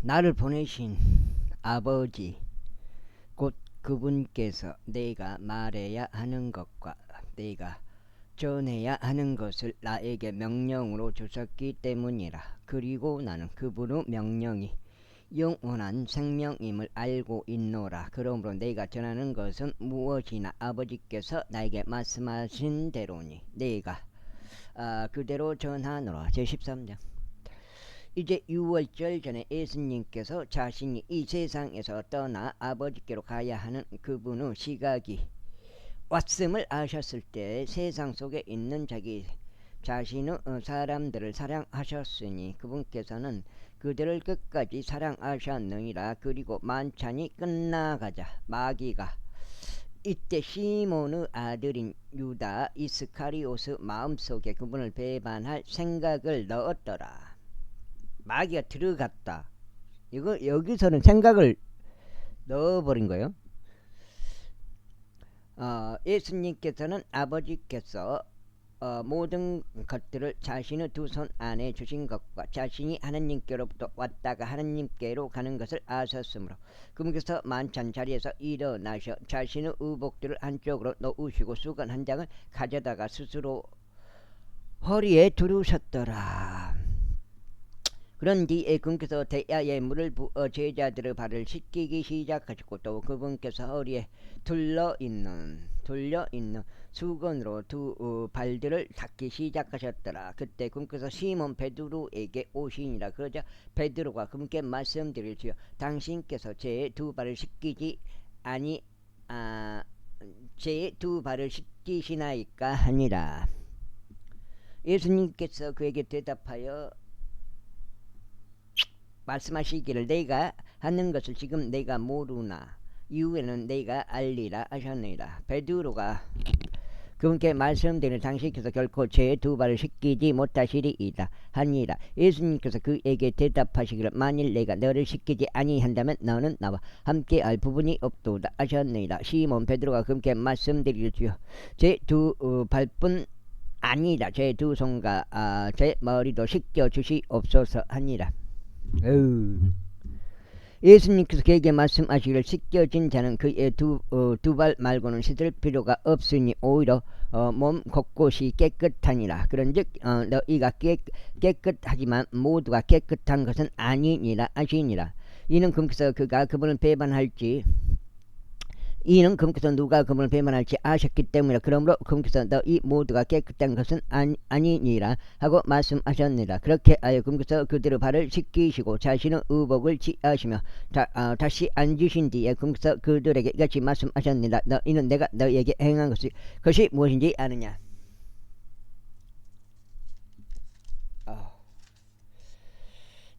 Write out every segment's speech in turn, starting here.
나를 보내신 아버지 곧 그분께서 내가 말해야 하는 것과 내가 전해야 하는 것을 나에게 명령으로 주셨기 때문이라. 그리고 나는 그분의 명령이 영원한 생명임을 알고 있노라. 그러므로 내가 전하는 것은 무엇이나 아버지께서 나에게 말씀하신 대로니 내가 그대로 전하노라. 제13장. 이제 6월절 전에 예수님께서 자신이 이 세상에서 떠나 아버지께로 가야 하는 그분의 시각이 왔음을 아셨을 때 세상 속에 있는 자기 자신의 사람들을 사랑하셨으니 그분께서는 그들을 끝까지 사랑하셨느니라. 그리고 만찬이 끝나가자 마귀가 이때 시몬의 아들인 유다 이스카리오스 마음속에 그분을 배반할 생각을 넣었더라. 마귀가 들어갔다. 이거 여기서는 생각을 넣어버린 거예요. 예수님께서는 아버지께서 모든 것들을 자신의 두 손 안에 주신 것과 자신이 하나님께로부터 왔다가 하나님께로 가는 것을 아셨으므로 그분께서 만찬 자리에서 일어나셔 자신의 의복들을 한쪽으로 놓으시고 수건 한 장을 가져다가 스스로 허리에 두르셨더라. 그런 뒤에 그분께서 대야에 물을 부어 제자들의 발을 씻기기 시작하셨고 또 그분께서 허리에 둘려 있는 수건으로 두 발들을 닦기 시작하셨더라. 그때 그분께서 시몬 베드로에게 오시니라. 그러자 베드로가 그분께 말씀드릴지요 당신께서 제 두 발을 씻기지 제 두 발을 씻기시나이까 하니라. 예수님께서 그에게 대답하여 말씀하시기를 내가 하는 것을 지금 내가 모르나 이후에는 내가 알리라 하셨느니라. 베드로가 그분께 말씀드리는 당신께서 결코 제 두 발을 씻기지 못하시리이다 하니라. 예수님께서 그에게 대답하시기를 만일 내가 너를 씻기지 아니한다면 너는 나와 함께 할 부분이 없도다 하셨느니라. 시몬 베드로가 그분께 말씀드리지요 제 두 발뿐 아니라 제 두 손과 제 머리도 씻겨 주시옵소서 하니라. 예수님께서 그에게 말씀하시기를 씻겨진 자는 그의 두 발 말고는 씻을 필요가 없으니 오히려 몸 곳곳이 깨끗하니라. 그런즉 너희가 깨끗하지만 모두가 깨끗한 것은 아니니라 하시니라. 이는 그분께서 누가 그분을 배반할지 아셨기 때문이라. 그러므로 그분께서 너희 모두가 깨끗한 것은 아니니라 하고 말씀하셨느니라. 그렇게 하여 그분께서 그들의 발을 씻기시고 자신의 의복을 취하시며 다시 앉으신 뒤에 그분께서 그들에게 이같이 말씀하셨느니라. 너희는 내가 너희에게 행한 것이 무엇인지 아느냐.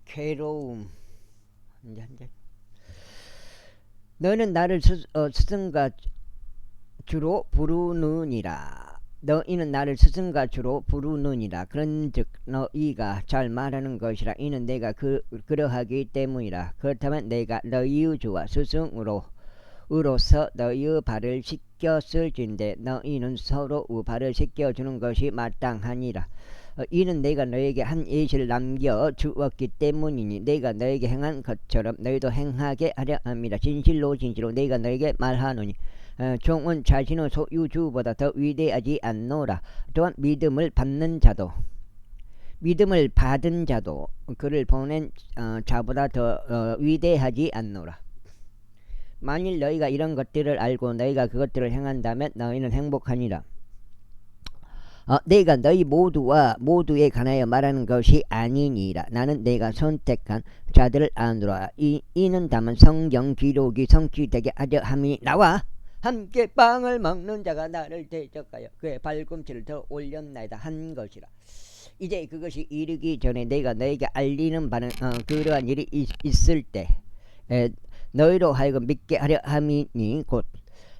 괴로움. 너는 나를 스승과 주로 부르느니라. 너희는 나를 스승과 주로 부르느니라. 그런즉 너희가 잘 말하는 것이라. 이는 내가 그러하기 때문이라. 그렇다면 내가 너희의 주와 스승으로서 너희의 발을 씻겼을진데 너희는 서로의 발을 씻겨주는 것이 마땅하니라. 이는 내가 너에게 한 예시를 남겨 주었기 때문이니 내가 너에게 행한 것처럼 너희도 행하게 하려 합니다. 진실로 내가 너에게 말하노니 종은 자신의 소유주보다 더 위대하지 않노라. 또한 믿음을 받은 자도 그를 보낸 자보다 더 위대하지 않노라. 만일 너희가 이런 것들을 알고 너희가 그것들을 행한다면 너희는 행복하니라. 내가 너희 모두에 관하여 말하는 것이 아니니라. 나는 내가 선택한 자들을 아노라. 이는 다만 성경 기록이 성취되게 하려 함이니 나와 함께 빵을 먹는 자가 나를 대적하여 그의 발꿈치를 더 올렸나이다 한 것이라. 이제 그것이 이르기 전에 내가 너에게 알리는 바는 그러한 일이 있을 때 너희로 하여금 믿게 하려 함이니 곧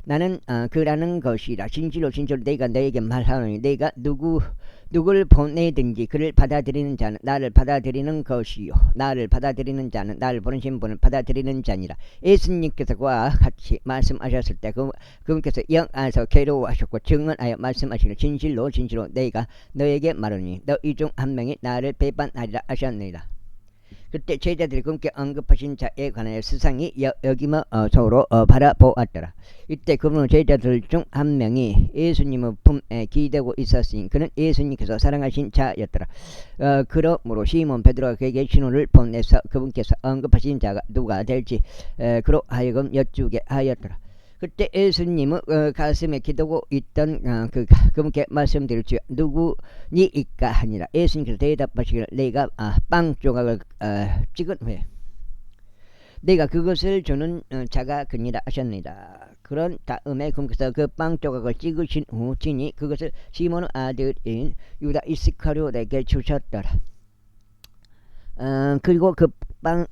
나는 그라는 것이라. 진실로 내가 너에게 말하노니 내가 누구를 보내든지 그를 받아들이는 자는 나를 받아들이는 것이요 나를 받아들이는 자는 나를 보내신 분을 받아들이는 자니라. 예수님께서 그와 같이 말씀하셨을 때 그분께서 영 안에서 괴로워하셨고 증언하여 말씀하시기를 진실로 내가 너에게 말하노니 너희 중 한 명이 나를 배반하리라 하셨느니라. 그때 제자들이 그분께 언급하신 자에 관하여 스상이 여기며 서로 바라보았더라. 이때 그분은 제자들 중 한 명이 예수님의 품에 기대고 있었으니 그는 예수님께서 사랑하신 자였더라. 그러므로 시몬 베드로가 그에게 신호를 보내서 그분께서 언급하신 자가 누가 될지 그로 하여금 여쭈게 하였더라. 그때 예수님은 가슴에 기대고 있던 그분께 말씀드렸죠. 누구니이까 하니라. 예수님께서 대답하시기를 내가 빵 조각을 찍은 후에 내가 그것을 주는 자가 그니라 하셨습니다. 그런 다음에 그분께서 그 빵 조각을 찍으신 후 친히 그것을 시몬의 아들인 유다 이스카리ot에게 주셨더라. 그리고 그 빵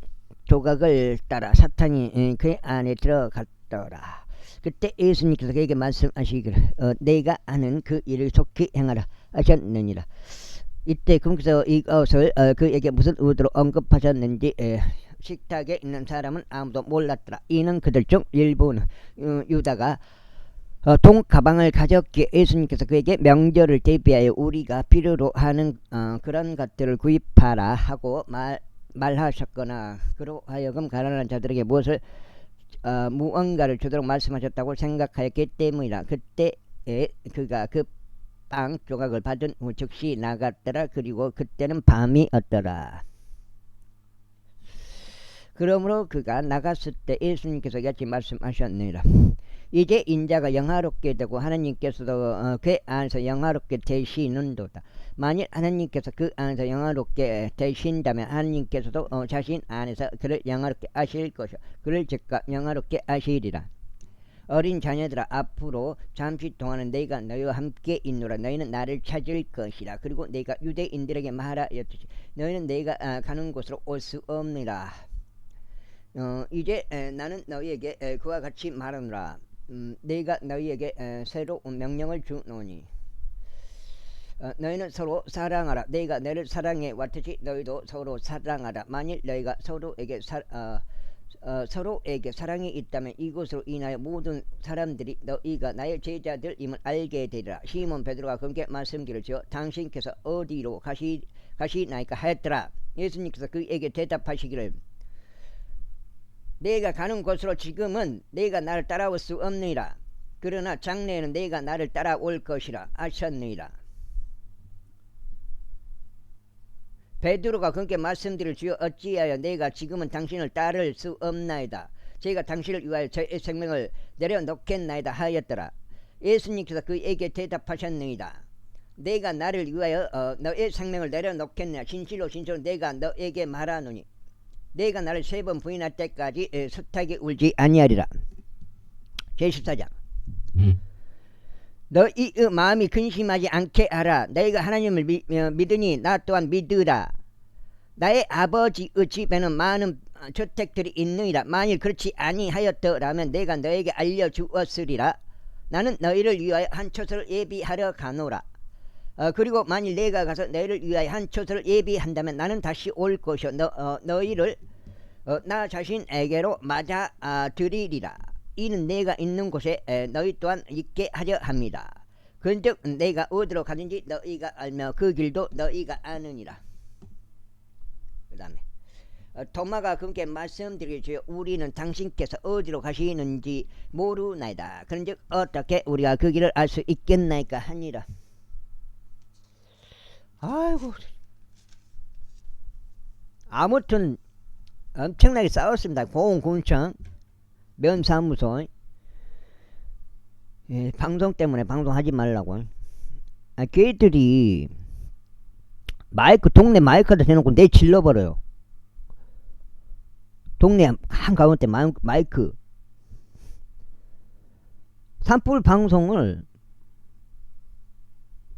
조각을 따라 사탄이 그 안에 들어갔더라. 그때 예수님께서 그에게 말씀하시기를 내가 하는 그 일을 속히 행하라 하셨느니라. 이때 그분께서 이것을 그에게 무슨 의도로 언급하셨는지 식탁에 있는 사람은 아무도 몰랐더라. 이는 그들 중 일부는 유다가 돈가방을 가졌기에 예수님께서 그에게 명절을 대비하여 우리가 필요로 하는 그런 것들을 구입하라 하고 말하셨거나 그로 하여금 가난한 자들에게 무언가를 주도록 말씀하셨다고 생각하였기 때문이라. 그때에 그가 그 빵 조각을 받은 후 즉시 나갔더라. 그리고 그때는 밤이었더라. 그러므로 그가 나갔을 때 예수님께서 같이 말씀하셨느니라. 이제 인자가 영화롭게 되고 하나님께서도 그 안에서 영화롭게 되시는도다. 만일 하나님께서 그 안에서 영화롭게 되신다면 하나님께서도 자신 안에서 그를 영화롭게 하실 것이요 그를 즉각 영화롭게 하시리라. 어린 자녀들아 앞으로 잠시 동안은 내가 너희와 함께 있노라. 너희는 나를 찾을 것이라. 그리고 내가 유대인들에게 말하였듯이 너희는 내가 가는 곳으로 올 수 없느니라. 이제 나는 너희에게 그와 같이 말하노라. 내가 너희에게 새로운 명령을 주노니 너희는 서로 사랑하라. 내가 너희를 사랑해 왔듯이 너희도 서로 사랑하라. 만일 너희가 서로에게 사랑이 있다면 이것으로 인하여 모든 사람들이 너희가 나의 제자들임을 알게 되리라. 시몬 베드로가 그에게 말씀드렸죠. 당신께서 어디로 가시나이까 하였더라. 예수님께서 그에게 대답하시기를 내가 가는 곳으로 지금은 내가 나를 따라올 수 없느니라. 그러나 장래에는 내가 나를 따라올 것이라 하셨느니라. 베드로가 그에게 말씀드릴 주여 어찌하여 내가 지금은 당신을 따를 수 없나이다. 제가 당신을 위하여 저의 생명을 내려놓겠나이다 하였더라. 예수님께서 그에게 대답하셨느니라. 내가 나를 위하여 너의 생명을 내려놓겠느냐. 진실로 진실로 내가 너에게 말하노니 내가 나를 3번 부인할 때까지 숱하게 울지 아니하리라. 제14장 너희 마음이 근심하지 않게 하라. 너희가 하나님을 믿으니 나 또한 믿으라. 나의 아버지의 집에는 많은 저택들이 있느니라. 만일 그렇지 아니하였더라면 내가 너에게 알려주었으리라. 나는 너희를 위하여 한 처소를 예비하러 가노라. 그리고 만일 내가 가서 너희를 위하여 한 처소를 예비한다면 나는 다시 올 것이요 너희를 나 자신에게로 맞아 들이리라. 이는 내가 있는 곳에 너희 또한 있게 하려 합니다. 그런즉 내가 어디로 가든지 너희가 알며 그 길도 너희가 아느니라. 그 다음에 도마가 그분께 말씀드리죠. 우리는 당신께서 어디로 가시는지 모르나이다. 그런즉 어떻게 우리가 그 길을 알 수 있겠나이까 하니라. 아이고, 아무튼 엄청나게 싸웠습니다. 공군청 면사무소 방송 때문에 방송하지 말라고. 걔들이 동네 마이크를 대놓고 내 질러버려요. 동네 한가운데 마이크 산불 방송을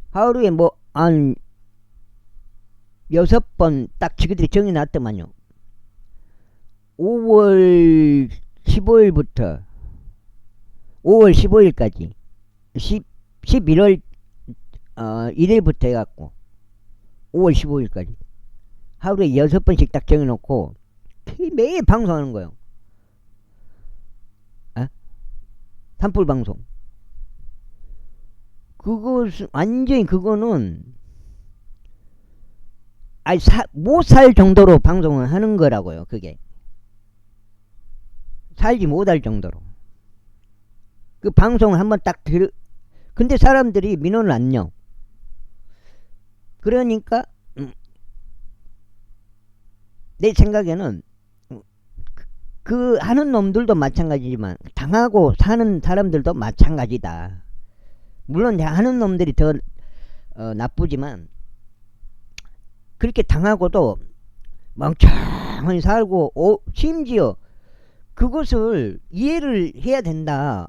하루에 한 6번 딱 지그들이 정해놨더만요. 5월 15일부터 5월 15일까지 11월 1일부터 해갖고 5월 15일까지 하루에 6번씩 딱 정해놓고 매일 방송하는 거예요. 산불 방송. 그거는 완전히 아니 못 살 정도로 방송을 하는 거라고요. 그게 살지 못할 정도로 그 방송을 한번 딱 근데 사람들이 민원을 안 내. 그러니까 내 생각에는 그 하는 놈들도 마찬가지지만 당하고 사는 사람들도 마찬가지다. 물론 하는 놈들이 더 나쁘지만 그렇게 당하고도 멍청히 살고 심지어 그것을 이해를 해야 된다.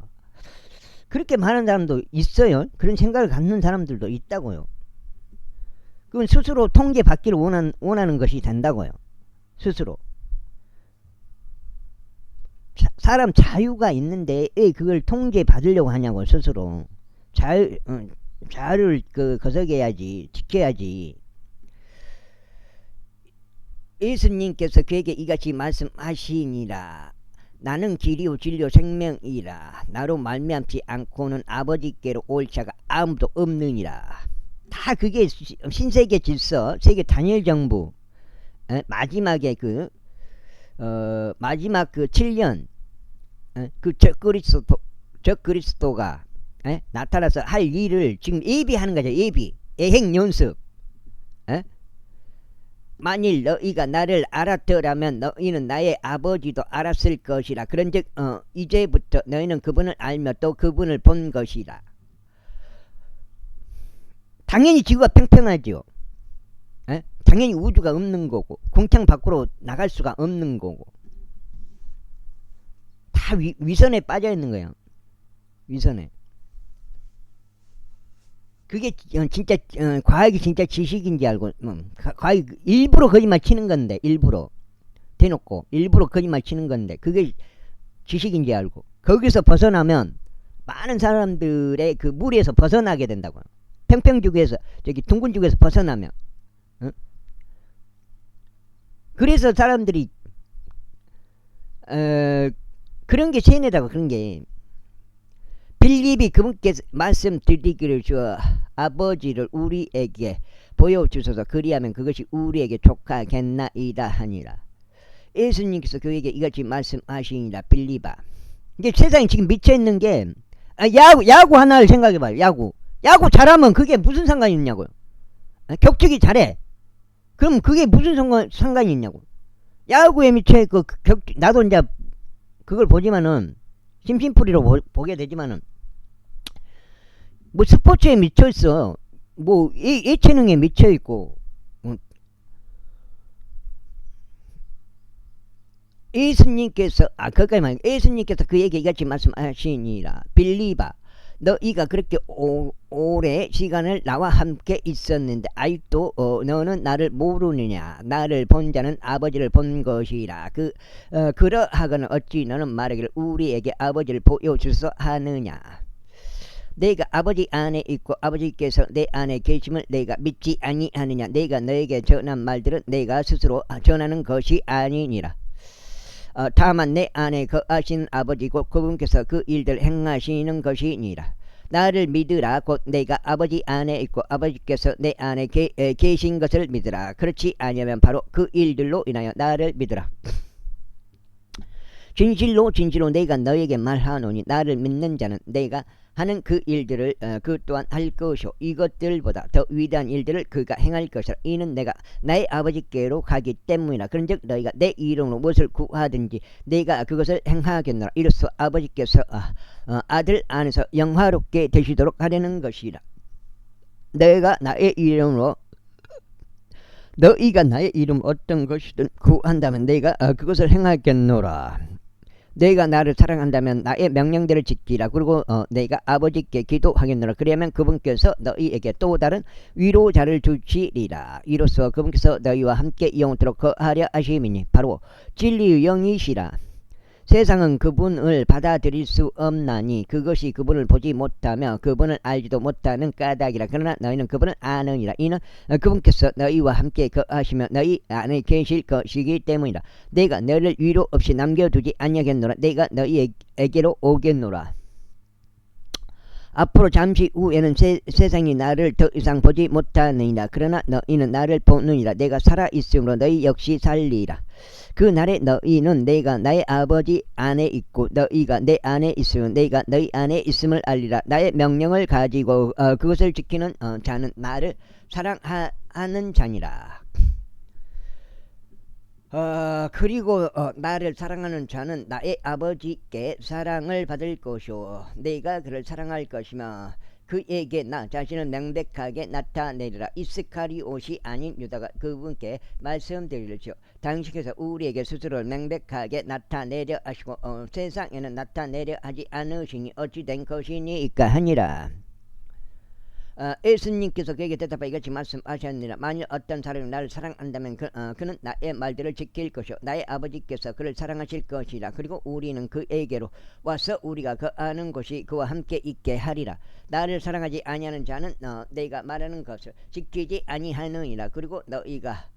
그렇게 많은 사람도 있어요. 그런 생각을 갖는 사람들도 있다고요. 그건 스스로 통제 받기를 원하는 것이 된다고요. 스스로. 사람 자유가 있는데 왜 그걸 통제 받으려고 하냐고. 스스로 자유를 거석해야지, 지켜야지. 예수님께서 그에게 이같이 말씀하시니라. 나는 길이요 진리요 생명이라. 나로 말미암지 않고는 아버지께로 올 자가 아무도 없느니라. 다 그게 신세계 질서, 세계 단일 정부 마지막에 마지막 7년 적그리스도가 나타나서 할 일을 지금 예비하는 거죠. 예행 연습. 만일 너희가 나를 알았더라면 너희는 나의 아버지도 알았을 것이라. 그런즉 이제부터 너희는 그분을 알며 또 그분을 본 것이라. 당연히 지구가 평평하죠. 당연히 우주가 없는 거고 공창 밖으로 나갈 수가 없는 거고 다 위선에 빠져 있는 거예요. 위선에. 그게 진짜 과학이 진짜 지식인지 알고 과학이 일부러 거짓말 치는 건데 일부러 대놓고 일부러 거짓말 치는 건데 그게 지식인지 알고 거기서 벗어나면 많은 사람들의 그 무리에서 벗어나게 된다고요. 평평지구에서 저기 둥근지구에서 벗어나면 그래서 사람들이 그런 게 세뇌다고. 그런 게 빌립이 그분께서 말씀드리기를 주어 아버지를 우리에게 보여주소서. 그리하면 그것이 우리에게 족하겠나이다 하니라. 예수님께서 그에게 이같이 말씀하시니라. 빌립아, 이제 세상에 지금 미쳐있는 게 야구 하나를 생각해봐요. 야구 잘하면 그게 무슨 상관이 있냐고요. 격투기 잘해. 그럼 그게 무슨 상관이 있냐고. 야구에 미쳐있고 나도 이제 그걸 보지만은 심심풀이로 보게 되지만은 뭐 스포츠에 미쳐있어. 뭐 예체능에 미쳐있고 예수님께서 거기까지만 예수님께서 그에게 이같이 말씀하시니라. 빌립아, 너희가 그렇게 오래 시간을 나와 함께 있었는데 아직도 너는 나를 모르느냐. 나를 본 자는 아버지를 본 것이라. 그러하거늘 어찌 너는 말하기를 우리에게 아버지를 보여주소 하느냐. 내가 아버지 안에 있고 아버지께서 내 안에 계심을 내가 믿지 아니하느냐. 내가 너에게 전한 말들은 내가 스스로 전하는 것이 아니니라. 다만 내 안에 거하신 아버지고 그분께서 그 일들 행하시는 것이니라. 나를 믿으라. 곧 내가 아버지 안에 있고 아버지께서 내 안에 계신 것을 믿으라. 그렇지 아니하면 바로 그 일들로 인하여 나를 믿으라. 진실로 내가 너에게 말하노니 나를 믿는 자는 내가 하는 그 일들을 그 또한 할 것이요 이것들보다 더 위대한 일들을 그가 행할 것이라. 이는 내가 나의 아버지께로 가기 때문이라. 그런즉 너희가 내 이름으로 무엇을 구하든지 내가 그것을 행하겠노라. 이로써 아버지께서 아들 안에서 영화롭게 되시도록 하려는 것이라. 너희가 나의 이름으로 어떤 것이든 구한다면 내가 그것을 행하겠노라. 내가 나를 사랑한다면 나의 명령대로 지키라. 그리고 내가 아버지께 기도하겠노라. 그러면 그분께서 너희에게 또 다른 위로자를 주시리라. 이로써 그분께서 너희와 함께 영원토록 거하려 하심이니 바로 진리의 영이시라. 세상은 그분을 받아들일 수 없나니 그것이 그분을 보지 못하며 그분을 알지도 못하는 까닭이라. 그러나 너희는 그분을 아느니라. 이는 그분께서 너희와 함께 거하시며 너희 안에 계실 것이기 때문이라. 내가 너를 위로 없이 남겨두지 아니하겠노라. 내가 너희에게로 오겠노라. 앞으로 잠시 후에는 세상이 나를 더 이상 보지 못하느니라. 그러나 너희는 나를 보느니라. 내가 살아있으므로 너희 역시 살리라. 그 날에 너희는 내가 나의 아버지 안에 있고 너희가 내 안에 있으면 내가 너희 안에 있음을 알리라. 나의 명령을 가지고 그것을 지키는 자는 나를 사랑하는 자니라. 그리고 나를 사랑하는 자는 나의 아버지께 사랑을 받을 것이요 내가 그를 사랑할 것이며 그에게 나 자신을 명백하게 나타내리라. 이스카리옷이 아닌 유다가 그분께 말씀드리죠. 당신께서 우리에게 스스로를 명백하게 나타내려 하시고 세상에는 나타내려 하지 않으시니 어찌 된 것이니이까 하니라. 예수님께서 그에게 대답하여 이같이 말씀하셨느니라. 만일 어떤 사람이 나를 사랑한다면 그는 나의 말들을 지킬 것이요 나의 아버지께서 그를 사랑하실 것이라. 그리고 우리는 그에게로 와서 우리가 그 아는 곳이 그와 함께 있게 하리라. 나를 사랑하지 아니하는 자는 내가 말하는 것을 지키지 아니하느니라. 그리고 너희가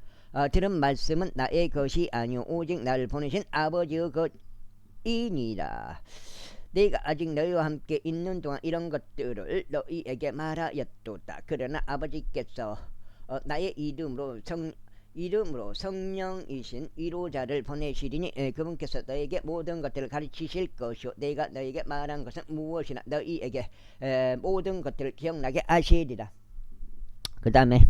들은 말씀은 나의 것이 아니오 오직 나를 보내신 아버지의 것이니라. 내가 아직 너희와 함께 있는 동안 이런 것들을 너희에게 말하였도다. 그러나 아버지께서 나의 이름으로 성령이신 위로자를 보내시리니 그분께서 너희에게 모든 것들을 가르치실 것이요 내가 너희에게 말한 것은 무엇이나 너희에게 모든 것들을 기억나게 하시리라. 그 다음에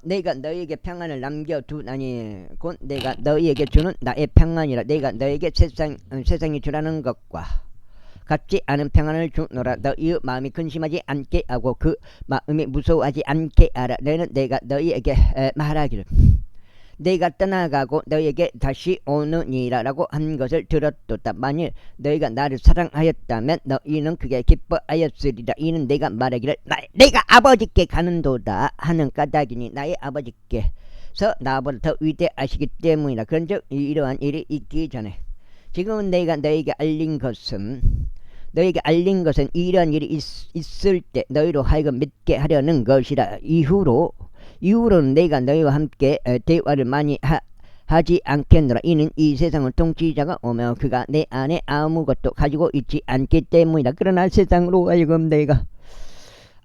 내가 너희에게 평안을 남겨두나니 곧 내가 너희에게 주는 나의 평안이라. 내가 너희에게 세상이 주라는 것과 같지 않은 평안을 주노라. 너희의 마음이 근심하지 않게 하고 그 마음이 무서워하지 않게 하라. 너희는 내가 너희에게 말하기를 내가 떠나가고 너희에게 다시 오느니라 라고 한 것을 들었도다. 만일 너희가 나를 사랑하였다면 너희는 그게 기뻐하였으리라. 이는 내가 말하기를 내가 아버지께 가는도다 하는 까닭이니 나의 아버지께서 나보다 더 위대하시기 때문이라. 그런즉 이러한 일이 있기 전에 지금은 내가 너희에게 알린 것은 이러한 일이 있을 때 너희로 하여금 믿게 하려는 것이라. 이후로는 내가 너희와 함께 대화를 많이 하지 않겠노라. 이는 이 세상은 통치자가 오며 그가 내 안에 아무것도 가지고 있지 않기 때문이다. 그러나 세상으로 하여금 내가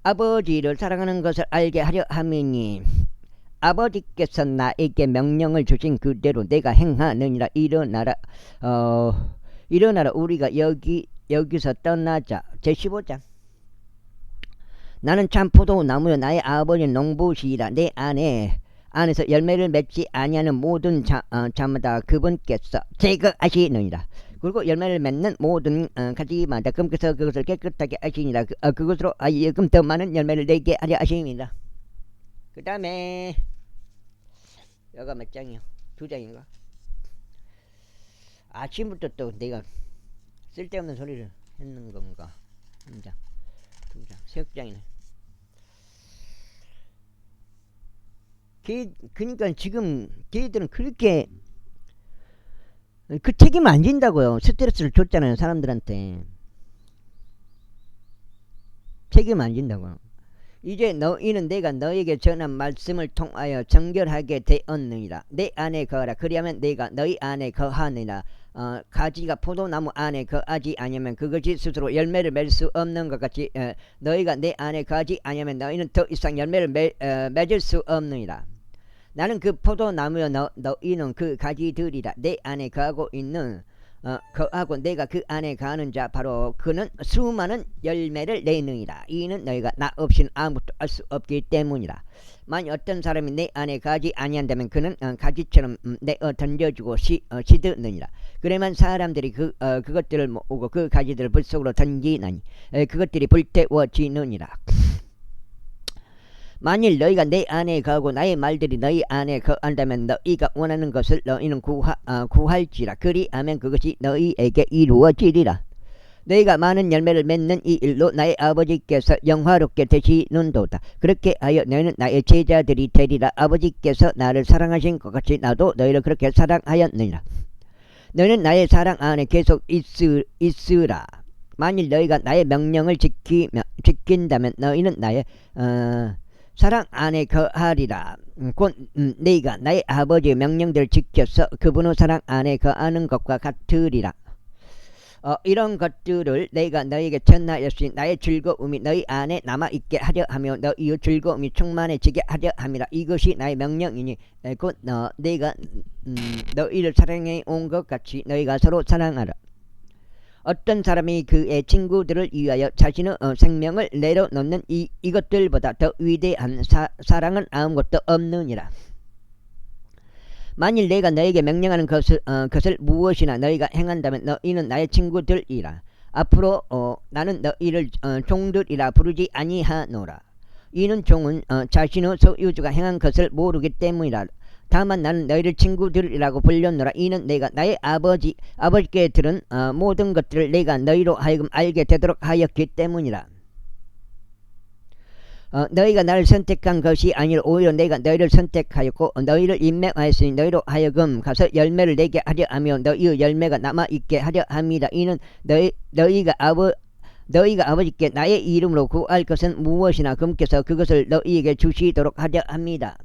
아버지를 사랑하는 것을 알게 하려 함이니 아버지께서 나에게 명령을 주신 그대로 내가 행하느니라. 일어나라 우리가 여기서 떠나자. 제15장 나는 참 포도나무요 나의 아버지는 농부시이라. 내 안에서 열매를 맺지 아니하는 모든 자마다 그분께서 제거하시느니라. 그리고 열매를 맺는 모든 가지마다 그분께서 그것을 깨끗하게 하시니라. 그것으로 하여금 더 많은 열매를 내게 하려 하시니라. 그 다음에 여가 몇 장이요? 2장인가? 아침부터 또 내가 쓸데없는 소리를 했는 건가? 1장 2장 3장이네. 그러니까 지금 걔들은 그렇게 그 책임 안 진다고요. 스트레스를 줬잖아요 사람들한테. 책임 안 진다고요. 이제 너희는 내가 너에게 전한 말씀을 통하여 정결하게 되었느니라. 내 안에 거하라. 그리하면 내가 너희 안에 거하느니라. 가지가 포도나무 안에 거하지 아니하면 그것이 스스로 열매를 맺을 수 없는 것 같이 너희가 내 안에 거하지 아니하면 너희는 더 이상 열매를 맺을 수 없느니라. 나는 그 포도나무여 너희는 그 가지들이라. 내 안에 거하고 내가 그 안에 거하는 자 바로 그는 수많은 열매를 내느니라. 이는 너희가 나 없이는 아무것도 할 수 없기 때문이라. 만일 어떤 사람이 내 안에 거하지 아니한다면 그는 가지처럼 내어 던져주고 시드느니라. 그러면 사람들이 그것들을 모으고 그 가지들을 불 속으로 던지나니 그것들이 불태워지느니라. 만일 너희가 내 안에 거하고 나의 말들이 너희 안에 거한다면 너희가 원하는 것을 너희는 구할지라. 그리하면 그것이 너희에게 이루어지리라. 너희가 많은 열매를 맺는 이 일로 나의 아버지께서 영화롭게 되시는도다. 그렇게 하여 너희는 나의 제자들이 되리라. 아버지께서 나를 사랑하신 것 같이 나도 너희를 그렇게 사랑하였느니라. 너희는 나의 사랑 안에 계속 있으라. 만일 너희가 나의 명령을 지킨다면 너희는 나의 사랑 안에 거하리라. 곧 너희가 나의 아버지의 명령들을 지켜서 그분의 사랑 안에 거하는 것과 같으리라. 이런 것들을 내가 너에게 전하였으니 나의 즐거움이 너희 안에 남아있게 하려 하며 너희의 즐거움이 충만해지게 하려 함이라. 이것이 나의 명령이니 곧 내가 너희를 사랑해 온 것 같이 너희가 서로 사랑하라. 어떤 사람이 그의 친구들을 위하여 자신의 생명을 내려놓는 이것들보다 더 위대한 사랑은 아무것도 없느니라. 만일 내가 너에게 명령하는 것을 무엇이나 너희가 행한다면 너희는 나의 친구들이라. 앞으로 나는 너희를 종들이라 부르지 아니하노라. 이는 종은 자신의 소유주가 행한 것을 모르기 때문이라. 다만 나는 너희를 친구들이라고 불렸노라. 이는 내가 나의 아버지께 들은 모든 것들을 내가 너희로 하여금 알게 되도록 하였기 때문이라. 너희가 나를 선택한 것이 아니라 오히려 내가 너희를 선택하였고 너희를 임명하였으니 너희로 하여금 가서 열매를 내게 하려 하며 너희의 열매가 남아있게 하려 함이라. 이는 너희가 아버지께 나의 이름으로 구할 것은 무엇이나 그분께서 그것을 너희에게 주시도록 하려 합니다.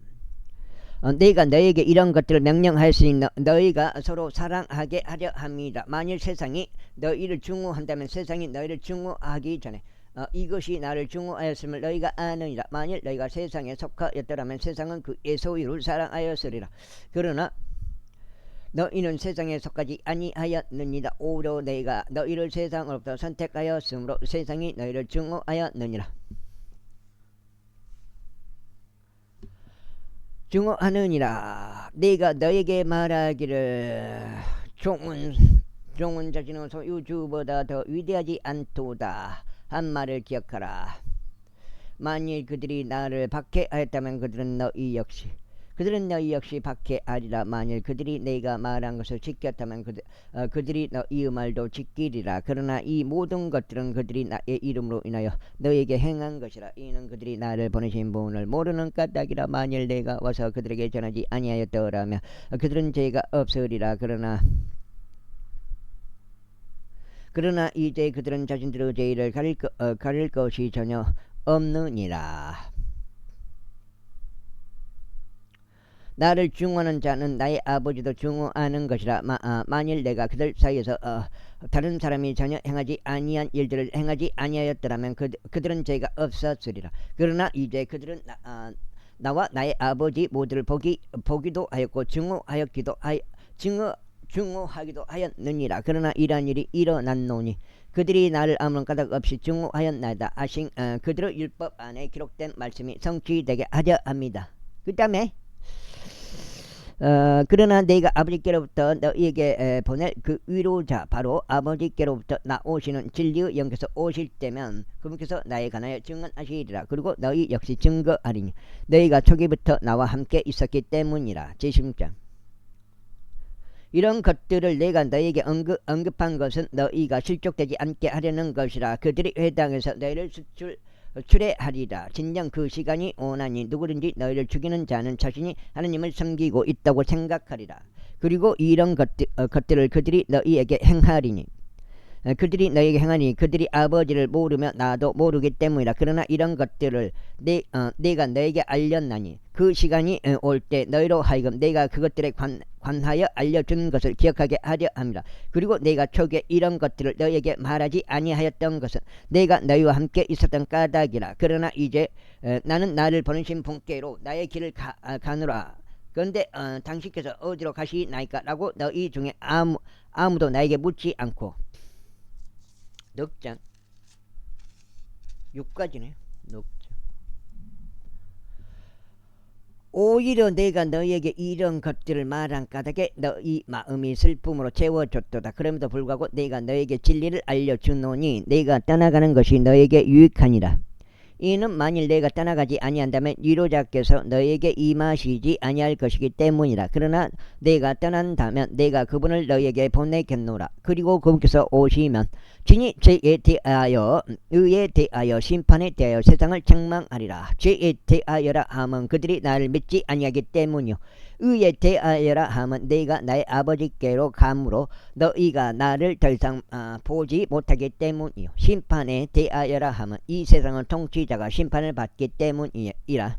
내가 너희에게 이런 것들을 명령하였으니 너희가 서로 사랑하게 하려 합니다. 만일 세상이 너희를 증오한다면 세상이 너희를 증오하기 전에 이것이 나를 증오하였음을 너희가 아느니라. 만일 너희가 세상에 속하였더라면 세상은 그의 소유를 사랑하였으리라. 그러나 너희는 세상에 속하지 아니하였느니라. 오히려 내가 너희를 세상으로부터 선택하였으므로 세상이 너희를 증오하였느니라. 증오하느니라. 내가 너에게 말하기를 종은 자신의 소유주보다 더 위대하지 않도다 한 말을 기억하라. 만일 그들이 나를 박해하였다면 그들은 너희 역시 박해하리라. 만일 그들이 내가 말한 것을 지켰다면 그들이 너희의 말도 지키리라. 그러나 이 모든 것들은 그들이 나의 이름으로 인하여 너희에게 행한 것이라. 이는 그들이 나를 보내신 분을 모르는 까닭이라. 만일 내가 와서 그들에게 전하지 아니하였더라면 그들은 죄가 없으리라. 그러나 이제 그들은 자신들의 죄를 가릴 것이 전혀 없느니라. 나를 증오하는 자는 나의 아버지도 증오하는 것이라. 만일 내가 그들 사이에서 다른 사람이 전혀 행하지 아니한 일들을 행하지 아니하였더라면 그들은 죄가 없었으리라. 그러나 이제 그들은 나와 나의 아버지 모두를 보기도 하였고 증오하기도 하였느니라. 그러나 이러한 일이 일어났노니 그들이 나를 아무런 까닭 없이 증오하였나이다 하신 그들의 율법 안에 기록된 말씀이 성취되게 하려 합니다. 그 다음에 그러나 내가 아버지께로부터 너희에게 보낼 그 위로자 바로 아버지께로부터 나오시는 진리의 영께서 오실 때면 그분께서 나에 관하여 증언하시리라. 그리고 너희 역시 증거하리니 너희가 초기부터 나와 함께 있었기 때문이라. 제16장. 이런 것들을 내가 너희에게 언급한 것은 너희가 실족되지 않게 하려는 것이라. 그들이 회당에서 너희를 추례하리라. 진정 그 시간이 오나니 누구든지 너희를 죽이는 자는 자신이 하나님을 섬기고 있다고 생각하리라. 그리고 이런 것들을 그들이 너희에게 행하리니 그들이 아버지를 모르며 나도 모르기 때문이라. 그러나 이런 것들을 내가 너에게 알렸나니 그 시간이 올 때 너희로 하여금 내가 그것들에 관하여 알려준 것을 기억하게 하려 합니다. 그리고 내가 초기에 이런 것들을 너희에게 말하지 아니하였던 것은 내가 너희와 함께 있었던 까닭이라. 그러나 이제 나는 나를 보내신 분께로 나의 길을 가노라. 그런데 당신께서 어디로 가시나이까 라고 너희 중에 아무도 나에게 묻지 않고. 넉장 6까지네. 넉장. 오히려 내가 너희에게 이런 것들을 말한 까닭에 너희 마음이 슬픔으로 채워졌도다. 그럼에도 불구하고 내가 너희에게 진리를 알려주노니 내가 떠나가는 것이 너희에게 유익하니라. 이는 만일 내가 떠나가지 아니한다면 위로자께서 너희에게 임하시지 아니할 것이기 때문이라. 그러나 내가 떠난다면 내가 그분을 너희에게 보내겠노라. 그리고 그분께서 오시면 진이 죄에 대하여 의에 대하여 심판에 대하여 세상을 책망하리라. 죄에 대하여라 하면 그들이 나를 믿지 아니하기 때문이요 의에 대하여라 하면 내가 나의 아버지께로 가므로 너희가 나를 더 이상 보지 못하기 때문이요 심판에 대하여라 하면 이 세상의 통치자가 심판을 받기 때문이라.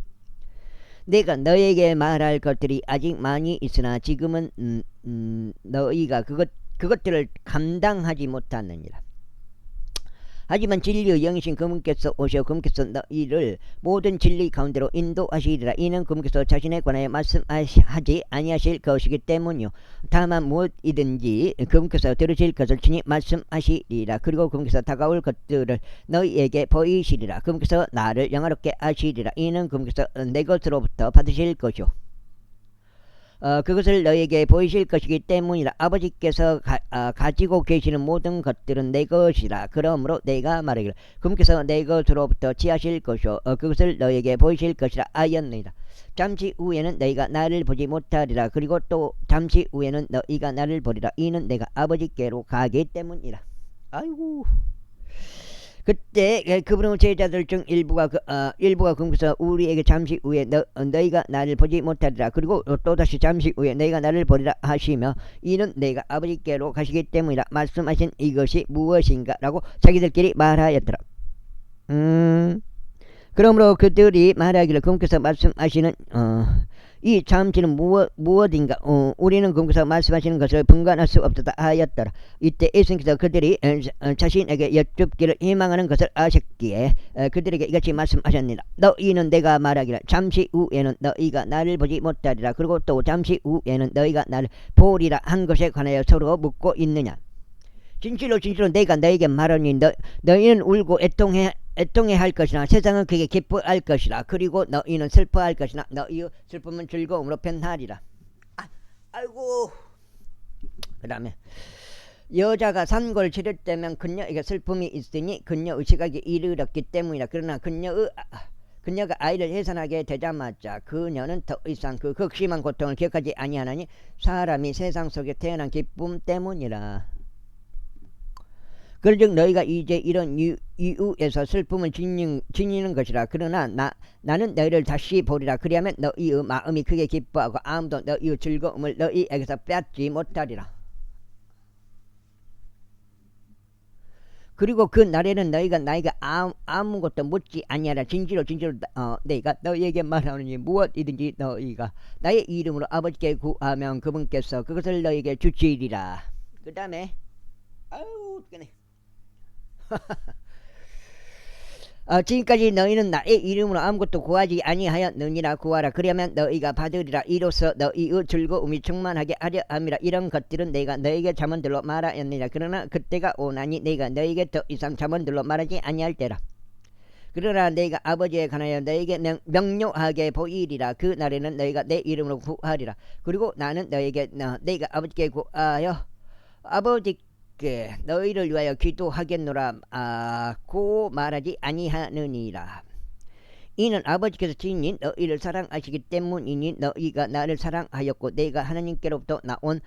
내가 너에게 말할 것들이 아직 많이 있으나 지금은 너희가 그것들을 감당하지 못하느니라. 하지만 진리의 영이신 그분께서 오셔 그분께서 너희를 모든 진리 가운데로 인도하시리라. 이는 그분께서 자신에 관하여 말씀하지 아니하실 것이기 때문이요. 다만 무엇이든지 그분께서 들으실 것을 친히 말씀하시리라. 그리고 그분께서 다가올 것들을 너희에게 보이시리라. 그분께서 나를 영화롭게 하시리라. 이는 그분께서 내 것으로부터 받으실 것이요. 그것을 너에게 보이실 것이기 때문이라. 아버지께서 가지고 계시는 모든 것들은 내 것이라. 그러므로 내가 말하기를 그분께서 내 것으로부터 취하실 것이요 그것을 너에게 보이실 것이라 하였느니라. 잠시 후에는 너희가 나를 보지 못하리라. 그리고 또 잠시 후에는 너희가 나를 보리라. 이는 내가 아버지께로 가기 때문이라. 아이고, 그때 그분의 제자들 중 일부가 그분께서 우리에게 잠시 후에 너희가 나를 보지 못하리라. 그리고 또다시 잠시 후에 너희가 나를 보리라 하시며 이는 내가 아버지께로 가시기 때문이라 말씀하신 이것이 무엇인가 라고 자기들끼리 말하였더라. 그러므로 그들이 말하기를 그분께서 말씀하시는 이 잠시는 무엇인가 우리는 그분께서 말씀하시는 것을 분간할 수 없다 하였더라. 이때 예수님께서 그들이 자신에게 여쭙기를 희망하는 것을 아셨기에 그들에게 이같이 말씀하셨느니라. 너희는 내가 말하기를 잠시 후에는 너희가 나를 보지 못하리라. 그리고 또 잠시 후에는 너희가 나를 보리라 한 것에 관하여 서로 묻고 있느냐. 진실로 진실로 내가 너에게 말하니 너희는 울고 애통해 할 것이나 세상은 그게 기뻐할 것이라. 그리고 너희는 슬퍼할 것이나 너희의 슬픔은 즐거움으로 변하리라. 아이고. 그 다음에 여자가 산골 치를 때면 그녀에게 슬픔이 있으니 그녀의 시각이 이르렀기 때문이라. 그러나 그녀가 아이를 해산하게 되자마자 그녀는 더 이상 그 극심한 고통을 기억하지 아니하나니 사람이 세상 속에 태어난 기쁨 때문이라. 그러즉 너희가 이제 이런 이유에서 슬픔을 지니는 것이라. 그러나 나는 너희를 다시 보리라. 그리하면 너희의 마음이 크게 기뻐하고 아무도 너희의 즐거움을 너희에게서 빼앗지 못하리라. 그리고 그 날에는 너희가 나에게 아무것도 묻지 아니하라. 진실로 내가 너희에게 말하노니 무엇이든지 너희가 나의 이름으로 아버지께 구하면 그분께서 그것을 너희에게 주시리라. 그 다음에 아유 웃기네. 지금까지 너희는 나의 이름으로 아무것도 구하지 아니하였느니라. 구하라 그리하면 너희가 받으리라. 이로써 너희의 즐거움이 충만하게 하려 함이라. 이런 것들은 내가 너희에게 잠언들로 말하였느니라. 그러나 그때가 오나니 내가 너희에게 더 이상 잠언들로 말하지 아니할 때라. 그러나 내가 아버지에 관하여 너희에게 명료하게 보이리라. 그 날에는 너희가 내 이름으로 구하리라. 그리고 나는 너희에게 내가 아버지께 구하여 아버지 너희를 위하여 기도하겠노라 고 말하지 아니하느니라. 이는 아버지께서 친히 너희를 사랑하시기 때문이니 너희가 나를 사랑하였고 내가 하나님께로부터 나온